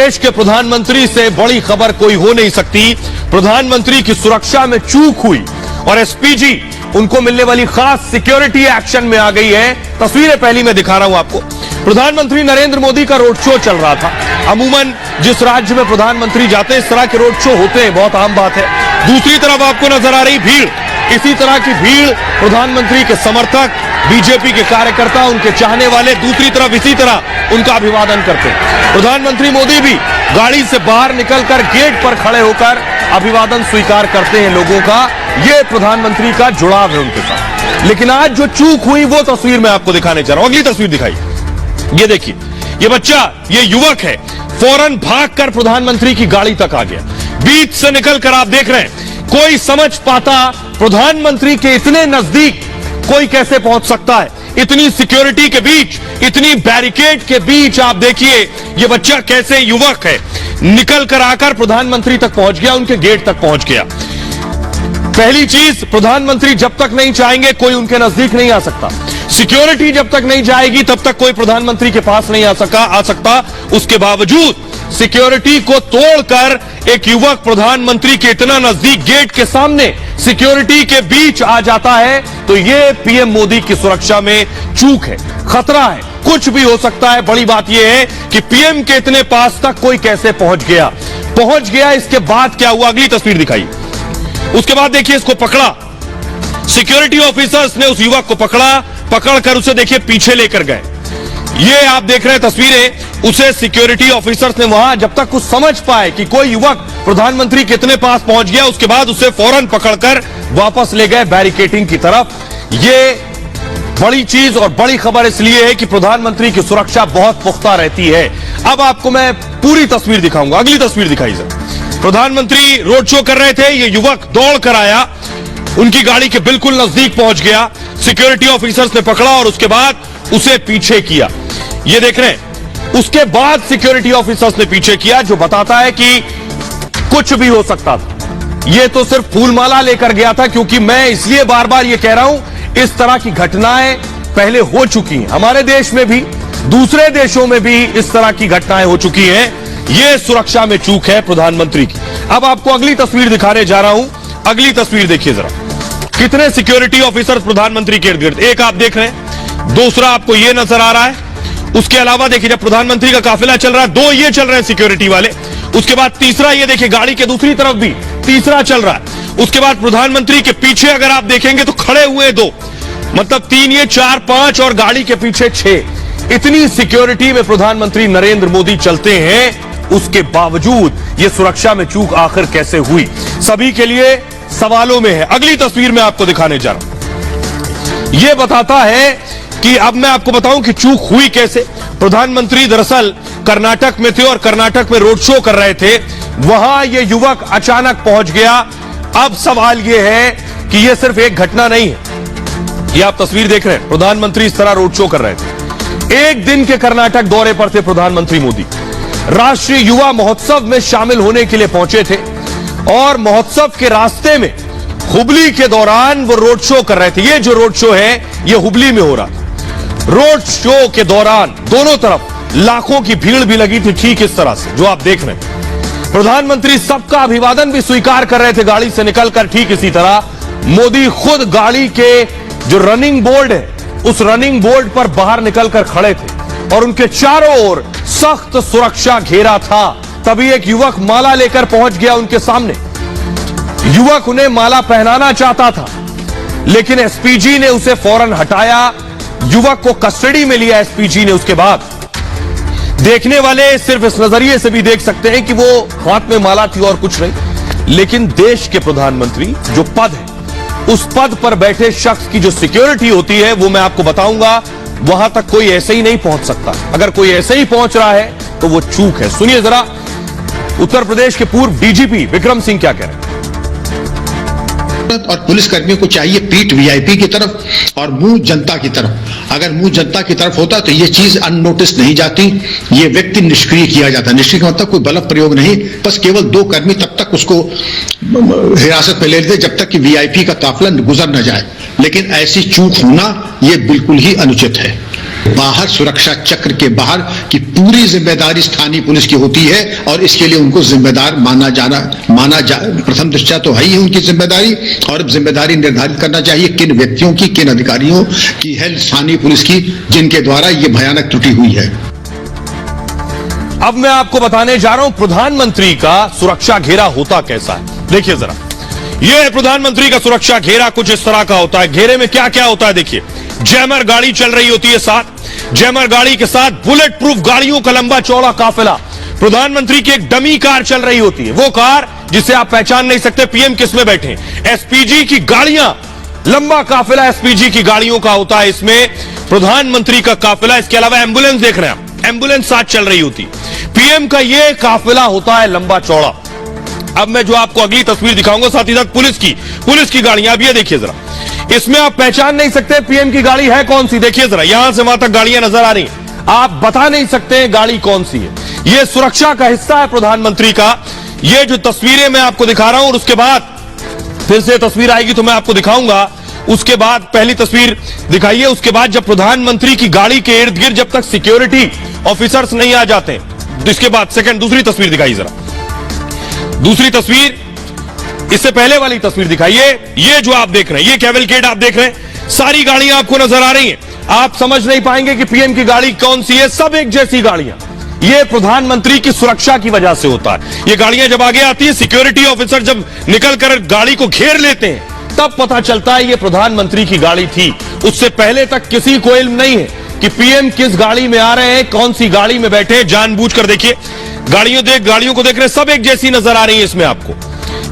देश के प्रधानमंत्री से बड़ी खबर कोई हो नहीं सकती। प्रधानमंत्री की सुरक्षा में चूक हुई और एसपीजी उनको मिलने वाली खास सिक्योरिटी एक्शन में आ गई है। तस्वीरें पहली मैं दिखा रहा हूं आपको। प्रधानमंत्री नरेंद्र मोदी का रोड शो चल रहा था। अमूमन जिस राज्य में प्रधानमंत्री जाते हैं इस तरह के रोड शो होते हैं, बहुत आम बात है। दूसरी तरफ आपको नजर आ रही भीड़, इसी तरह की भीड़ प्रधानमंत्री के समर्थक, बीजेपी के कार्यकर्ता, उनके चाहने वाले दूसरी तरफ इसी तरह उनका अभिवादन करते हैं। प्रधानमंत्री मोदी भी गाड़ी से बाहर निकलकर गेट पर खड़े होकर अभिवादन स्वीकार करते हैं लोगों का। यह प्रधानमंत्री का जुड़ाव है उनके साथ। लेकिन आज जो चूक हुई वो तस्वीर मैं आपको दिखाने जा रहा हूं। अगली तस्वीर दिखाई, ये देखिए, ये बच्चा, ये युवक है, फौरन भागकर प्रधानमंत्री की गाड़ी तक आ गया। बीच से निकलकर आप देख रहे हैं, कोई समझ पाता प्रधानमंत्री के इतने नजदीक कोई कैसे पहुंच सकता है? इतनी सिक्योरिटी के बीच, इतनी बैरिकेड के बीच आप देखिए ये बच्चा कैसे, युवक है, निकलकर आकर प्रधानमंत्री तक पहुंच गया, उनके गेट तक पहुंच गया। पहली चीज, प्रधानमंत्री जब तक नहीं चाहेंगे कोई उनके नजदीक नहीं आ सकता। सिक्योरिटी जब तक नहीं जाएगी तब तक कोई प्रधानमंत्री के पास नहीं आ सकता। उसके बावजूद सिक्योरिटी को तोड़कर एक युवक प्रधानमंत्री के इतना नजदीक गेट के सामने सिक्योरिटी के बीच आ जाता है, तो यह पीएम मोदी की सुरक्षा में चूक है, खतरा है, कुछ भी हो सकता है। बड़ी बात यह है कि पीएम के इतने पास तक कोई कैसे पहुंच गया। इसके बाद क्या हुआ, अगली तस्वीर दिखाई। उसके बाद देखिए, इसको पकड़ा, सिक्योरिटी ऑफिसर्स ने उस युवक को पकड़कर उसे देखिए पीछे लेकर गए। ये आप देख रहे हैं तस्वीरें, उसे सिक्योरिटी ऑफिसर्स ने वहां जब तक कुछ समझ पाए कि कोई युवक प्रधानमंत्री के इतने पास पहुंच गया, उसके बाद उसे फौरन पकड़कर वापस ले गए बैरिकेडिंग की तरफ। ये बड़ी चीज और बड़ी खबर इसलिए है कि प्रधानमंत्री की सुरक्षा बहुत पुख्ता रहती है। अब आपको मैं पूरी तस्वीर दिखाऊंगा। अगली तस्वीर दिखाई सर। प्रधानमंत्री रोड शो कर रहे थे, ये युवक दौड़ कर आया, उनकी गाड़ी के बिल्कुल नजदीक पहुंच गया, सिक्योरिटी ऑफिसर्स ने पकड़ा और उसके बाद उसे पीछे किया। ये देख रहे हैं, उसके बाद सिक्योरिटी ऑफिसर्स ने पीछे किया, जो बताता है कि कुछ भी हो सकता था। ये तो सिर्फ फूलमाला लेकर गया था, क्योंकि मैं इसलिए बार बार ये कह रहा हूं, इस तरह की घटनाएं पहले हो चुकी हैं हमारे देश में भी, दूसरे देशों में भी इस तरह की घटनाएं हो चुकी हैं। यह सुरक्षा में चूक है प्रधानमंत्री की। अब आपको अगली तस्वीर दिखाने जा रहा हूं। अगली तस्वीर देखिए जरा, कितने सिक्योरिटी ऑफिसर्स प्रधानमंत्री के इर्द गिर्द, एक आप देख रहे हैं, दूसरा आपको ये नजर आ रहा है। उसके अलावा देखिए, जब प्रधानमंत्री का काफिला चल रहा है, दो ये चल रहे हैं सिक्योरिटी वाले, उसके बाद तीसरा ये देखिए गाड़ी के दूसरी तरफ भी तीसरा चल रहा है। उसके बाद प्रधानमंत्री के पीछे अगर आप देखेंगे तो खड़े हुए दो, मतलब तीन, ये चार, पांच और गाड़ी के पीछे 6। इतनी सिक्योरिटी में प्रधानमंत्री नरेंद्र मोदी चलते हैं, उसके बावजूद यह सुरक्षा में चूक आखिर कैसे हुई, सभी के लिए सवालों में है। अगली तस्वीर में आपको दिखाने जा रहा हूं। यह बताता है कि अब मैं आपको बताऊं कि चूक हुई कैसे। प्रधानमंत्री दरअसल कर्नाटक में थे और कर्नाटक में रोड शो कर रहे थे, वहां यह युवक अचानक पहुंच गया। अब सवाल यह है कि यह सिर्फ एक घटना नहीं है। यह आप तस्वीर देख रहे हैं, प्रधानमंत्री इस तरह रोड शो कर रहे थे। एक दिन के कर्नाटक दौरे पर थे प्रधानमंत्री मोदी, राष्ट्रीय युवा महोत्सव में शामिल होने के लिए पहुंचे थे और महोत्सव के रास्ते में हुबली के दौरान वो रोड शो कर रहे थे। ये जो रोड शो है ये हुबली में हो रहा था। रोड शो के दौरान दोनों तरफ लाखों की भीड़ भी लगी थी, ठीक इस तरह से जो आप देख रहे हैं। प्रधानमंत्री सबका अभिवादन भी स्वीकार कर रहे थे गाड़ी से निकलकर, ठीक इसी तरह मोदी खुद गाड़ी के जो रनिंग बोर्ड है उस रनिंग बोर्ड पर बाहर निकलकर खड़े थे और उनके चारों ओर सख्त सुरक्षा घेरा था। तभी एक युवक माला लेकर पहुंच गया उनके सामने। युवक उन्हें माला पहनाना चाहता था, लेकिन एसपीजी ने उसे फौरन हटाया। युवक को कस्टडी में लिया एसपीजी ने। उसके बाद देखने वाले सिर्फ इस नजरिए से भी देख सकते हैं कि वो हाथ में माला थी और कुछ नहीं, लेकिन देश के प्रधानमंत्री जो पद है, उस पद पर बैठे शख्स की जो सिक्योरिटी होती है वो मैं आपको बताऊंगा, वहां तक कोई ऐसे ही नहीं पहुंच सकता। अगर कोई ऐसे ही पहुंच रहा है तो वो चूक है। सुनिए जरा, उत्तर प्रदेश के पूर्व डीजीपी विक्रम सिंह क्या कह रहे हैं। और पुलिस कर्मियों को चाहिए पीठ वीआईपी की तरफ और मुंह जनता की तरफ। अगर मुंह जनता की तरफ होता तो ये चीज अननोटिस नहीं जाती, ये व्यक्ति निष्क्रिय किया जाता। निष्क्रिय का मतलब कोई बल प्रयोग नहीं, बस केवल 2 कर्मी तब तक उसको हिरासत में ले लेते जब तक कि वीआईपी का काफिला गुजर न जाए। लेकिन ऐसी चूक होना ये बिल्कुल ही अनुचित है। बाहर सुरक्षा चक्र के बाहर की पूरी जिम्मेदारी स्थानीय पुलिस की होती है और इसके लिए उनको जिम्मेदार प्रथम दृष्टया तो है ही उनकी जिम्मेदारी, और अब जिम्मेदारी निर्धारित करना चाहिए किन व्यक्तियों की, किन अधिकारियों की है स्थानीय पुलिस की, जिनके द्वारा यह भयानक त्रुटि हुई है। अब मैं आपको बताने जा रहा हूं प्रधानमंत्री का सुरक्षा घेरा होता कैसा है। देखिए जरा, यह है प्रधानमंत्री का सुरक्षा घेरा, कुछ इस तरह का होता है। घेरे में क्या क्या होता है देखिए, जैमर गाड़ी चल रही होती है साथ, जैमर गाड़ी के साथ बुलेट प्रूफ गाड़ियों का लंबा चौड़ा काफिला, प्रधानमंत्री की एक डमी कार चल रही होती है, वो कार जिसे आप पहचान नहीं सकते पीएम किस में बैठे, एसपीजी की गाड़ियां, लंबा काफिला एसपीजी की गाड़ियों का होता है, इसमें प्रधानमंत्री का काफिला। इसके अलावा एम्बुलेंस देख रहे हैं आप, एम्बुलेंस साथ चल रही होती, पीएम का यह काफिला होता है लंबा चौड़ा। अब मैं जो आपको अगली तस्वीर दिखाऊंगा साथ ही साथ पुलिस की गाड़ियां, अब ये देखिए जरा, इसमें आप पहचान नहीं सकते पीएम की गाड़ी है कौन सी। देखिए जरा, यहां से वहां तक गाड़ियां नजर आ रही हैं, आप बता नहीं सकते गाड़ी कौन सी है। यह सुरक्षा का हिस्सा है प्रधानमंत्री का। ये जो तस्वीरें मैं आपको दिखा रहा हूं, और उसके बाद फिर से तस्वीर आएगी तो मैं आपको दिखाऊंगा। उसके बाद पहली तस्वीर दिखाइए, उसके बाद जब प्रधानमंत्री की गाड़ी के इर्द गिर्द जब तक सिक्योरिटी ऑफिसर्स नहीं आ जाते, इसके बाद सेकंड दूसरी तस्वीर दिखाइए जरा, दूसरी तस्वीर, इससे पहले वाली तस्वीर दिखाइए। ये जो आप देख रहे हैं, ये कैवलकेड आप देख रहे हैं, सारी गाड़ियां आपको नजर आ रही हैं, आप समझ नहीं पाएंगे कि पीएम की गाड़ी कौन सी है, सब एक जैसी गाड़ियां। ये प्रधानमंत्री की सुरक्षा की वजह से होता है। ये गाड़ियां जब आगे आती है, सिक्योरिटी ऑफिसर जब निकलकर गाड़ी को घेर लेते हैं, तब पता चलता है ये प्रधानमंत्री की गाड़ी थी। उससे पहले तक किसी को इल्म नहीं है कि पीएम किस गाड़ी में आ रहे हैं, कौन सी गाड़ी में बैठे। जानबूझकर देखिए, गाड़ियों को देख रहे, सब एक जैसी नजर आ रही है इसमें आपको।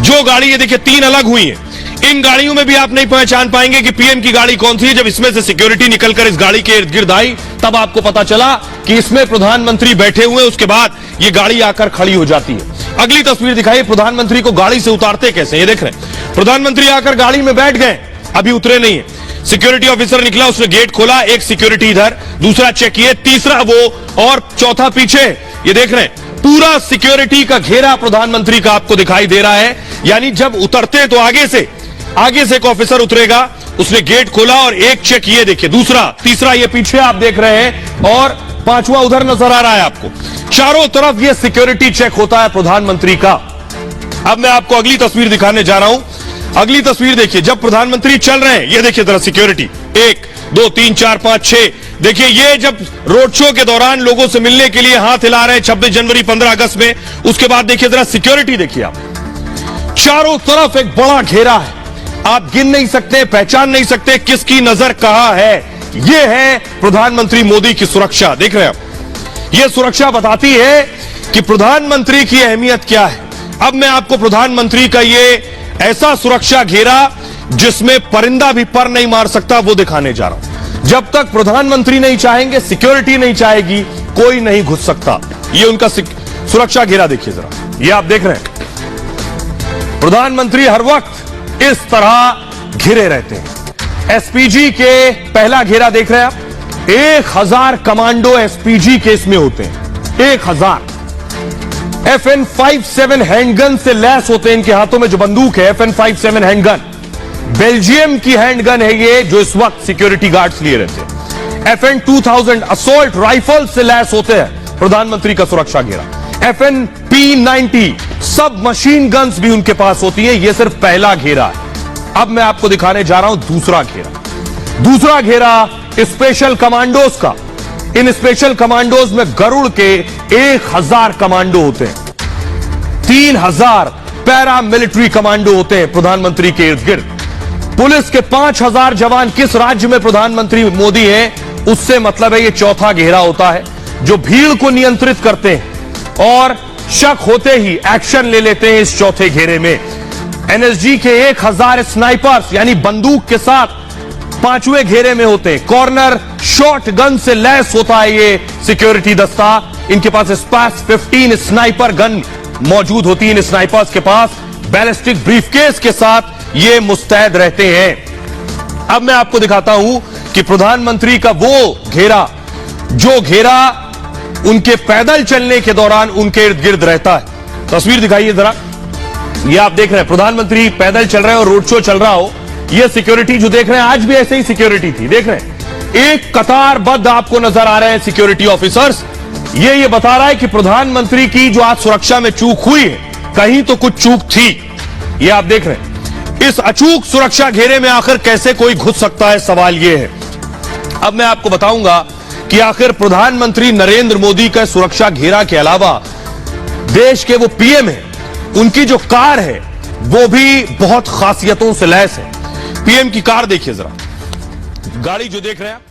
जो गाड़ी ये देखिए, 3 अलग हुई है, इन गाड़ियों में भी आप नहीं पहचान पाएंगे कि पीएम की गाड़ी कौन सी है। जब इसमें से सिक्योरिटी निकलकर इस गाड़ी के इर्द गिर्द आई, तब आपको पता चला कि इसमें प्रधानमंत्री बैठे हुए। उसके बाद ये गाड़ी आकर खड़ी हो जाती है। अगली तस्वीर दिखाइए, प्रधानमंत्री को गाड़ी से उतारते कैसे, ये देख रहे हैं, प्रधानमंत्री आकर गाड़ी में बैठ गए, अभी उतरे नहीं है। सिक्योरिटी ऑफिसर निकला, उसने गेट खोला, एक सिक्योरिटी इधर, दूसरा चेक किए, तीसरा वो और चौथा पीछे। ये देख रहे हैं, पूरा सिक्योरिटी का घेरा प्रधानमंत्री का आपको दिखाई दे रहा है। यानी जब उतरते तो आगे से एक ऑफिसर उतरेगा, उसने गेट खोला और एक चेक, ये देखिए, दूसरा, तीसरा ये पीछे आप देख रहे हैं, और पांचवा उधर नजर आ रहा है आपको। चारों तरफ ये सिक्योरिटी चेक होता है प्रधानमंत्री का। अब मैं आपको अगली तस्वीर दिखाने जा रहा हूं। अगली तस्वीर देखिए, जब प्रधानमंत्री चल रहे हैं, ये देखिए जरा सिक्योरिटी, 1 2 3 4 5 6, देखिए ये जब रोड शो के दौरान लोगों से मिलने के लिए हाथ हिला रहे हैं 26 जनवरी 15 अगस्त में। उसके बाद देखिए जरा सिक्योरिटी देखिए आप, चारों तरफ एक बड़ा घेरा है, आप गिन नहीं सकते, पहचान नहीं सकते किसकी नजर कहां है। यह है प्रधानमंत्री मोदी की सुरक्षा, देख रहे हैं आप। यह सुरक्षा बताती है कि प्रधानमंत्री की अहमियत क्या है। अब मैं आपको प्रधानमंत्री का यह ऐसा सुरक्षा घेरा जिसमें परिंदा भी पर नहीं मार सकता, वो दिखाने जा रहा हूं। जब तक प्रधानमंत्री नहीं चाहेंगे, सिक्योरिटी नहीं चाहेगी, कोई नहीं घुस सकता। ये उनका सुरक्षा घेरा देखिए जरा, ये आप देख रहे हैं, प्रधानमंत्री हर वक्त इस तरह घिरे रहते हैं। एसपीजी के पहला घेरा देख रहे हैं आप, 1000 कमांडो एसपीजी के इसमें होते हैं, 1000 FN57 हैंडगन से लैस होते हैं इनके हाथों में। जो बंदूक है FN57 हैंडगन, बेल्जियम की हैंडगन है ये, जो इस वक्त सिक्योरिटी गार्ड्स लिए रहते हैं। FN2000 असॉल्ट राइफल से लैस होते हैं प्रधानमंत्री का सुरक्षा घेरा। FNP90 सब मशीन गन्स भी उनके पास होती है। यह सिर्फ पहला घेरा है। अब मैं आपको दिखाने जा रहा हूं दूसरा घेरा। दूसरा घेरा स्पेशल कमांडोज का। इन स्पेशल कमांडोज में गरुड़ के 1000 कमांडो होते हैं, 3000 पैरा मिलिट्री कमांडो होते हैं प्रधानमंत्री के इर्द गिर्द। पुलिस के 5000 जवान किस राज्य में प्रधानमंत्री मोदी हैं, उससे मतलब है ये चौथा घेरा होता है, जो भीड़ को नियंत्रित करते हैं और शक होते ही एक्शन ले लेते हैं इस चौथे घेरे में। एनएसजी के 1000 स्नाइपर्स यानी बंदूक के साथ 5वें घेरे में होते हैं। कॉर्नर शॉट गन से लैस होता है ये सिक्योरिटी दस्ता। इनके पास स्पास 15 स्नाइपर गन मौजूद होती है इन स्नाइपर्स के पास। बैलिस्टिक ब्रीफकेस के साथ ये मुस्तैद रहते हैं। अब मैं आपको दिखाता हूं कि प्रधानमंत्री का वो घेरा, जो घेरा उनके पैदल चलने के दौरान उनके इर्द गिर्द रहता है। तस्वीर दिखाइए जरा, ये आप देख रहे हैं प्रधानमंत्री पैदल चल रहे हैं और रोड शो चल रहा हो। ये सिक्योरिटी जो देख रहे हैं, आज भी ऐसे ही सिक्योरिटी थी, देख रहे हैं एक कतारबद्ध आपको नजर आ रहे हैं सिक्योरिटी ऑफिसर्स। ये बता रहा है कि प्रधानमंत्री की जो आज सुरक्षा में चूक हुई है, कहीं तो कुछ चूक थी। ये आप देख रहे हैं। इस अचूक सुरक्षा घेरे में आखिर कैसे कोई घुस सकता है, सवाल यह है। अब मैं आपको बताऊंगा कि आखिर प्रधानमंत्री नरेंद्र मोदी का सुरक्षा घेरा के अलावा देश के वो पीएम है, उनकी जो कार है वो भी बहुत खासियतों से लैस है। पीएम की कार देखिए जरा, गाड़ी जो देख रहे हैं आप।